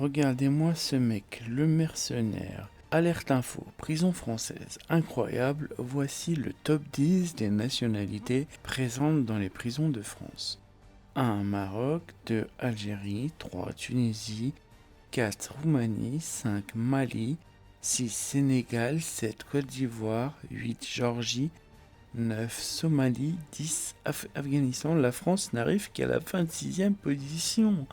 regardez-moi ce mec, le mercenaire. Alerte info, prison française. Incroyable, voici le top 10 des nationalités présentes dans les prisons de France. 1. Maroc, 2. Algérie, 3. Tunisie, 4. Roumanie, 5. Mali, 6. Sénégal, 7. Côte d'Ivoire, 8. Géorgie, 9. Somalie, 10. Afghanistan. La France n'arrive qu'à la 26e position.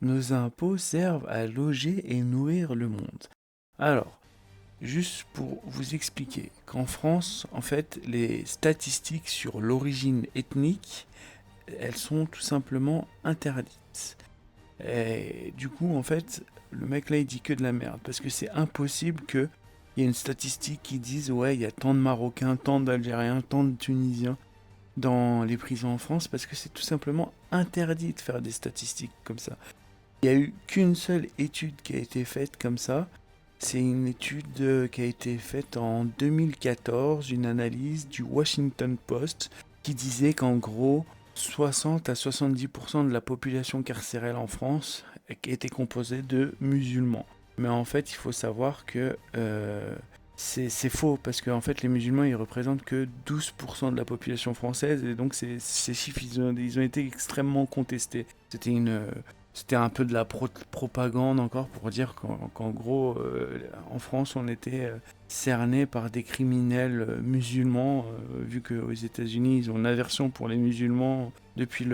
Nos impôts servent à loger et nourrir le monde. Alors, juste pour vous expliquer qu'en France, en fait, les statistiques sur l'origine ethnique, elles sont tout simplement interdites. Et du coup, en fait, le mec là, il dit que de la merde. Parce que c'est impossible qu'il y ait une statistique qui dise ouais, il y a tant de Marocains, tant d'Algériens, tant de Tunisiens dans les prisons en France. Parce que c'est tout simplement interdit de faire des statistiques comme ça. Il n'y a eu qu'une seule étude qui a été faite comme ça. C'est une étude qui a été faite en 2014, une analyse du Washington Post qui disait qu'en gros, 60 à 70% de la population carcérale en France était composée de musulmans. Mais en fait, il faut savoir que c'est faux, parce qu'en fait, les musulmans, ils représentent que 12% de la population française, et donc ces chiffres, ils ont été extrêmement contestés. C'était un peu de la propagande encore pour dire qu'en gros, en France, on était cerné par des criminels musulmans, vu qu'aux États-Unis, ils ont une aversion pour les musulmans depuis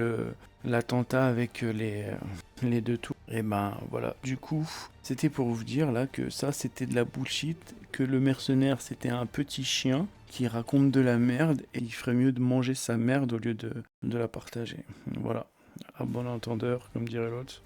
l'attentat avec les deux tours. Et ben voilà, du coup, c'était pour vous dire là que ça, c'était de la bullshit, que le mercenaire, c'était un petit chien qui raconte de la merde, et il ferait mieux de manger sa merde au lieu de la partager. Voilà, à bon entendeur, comme dirait l'autre.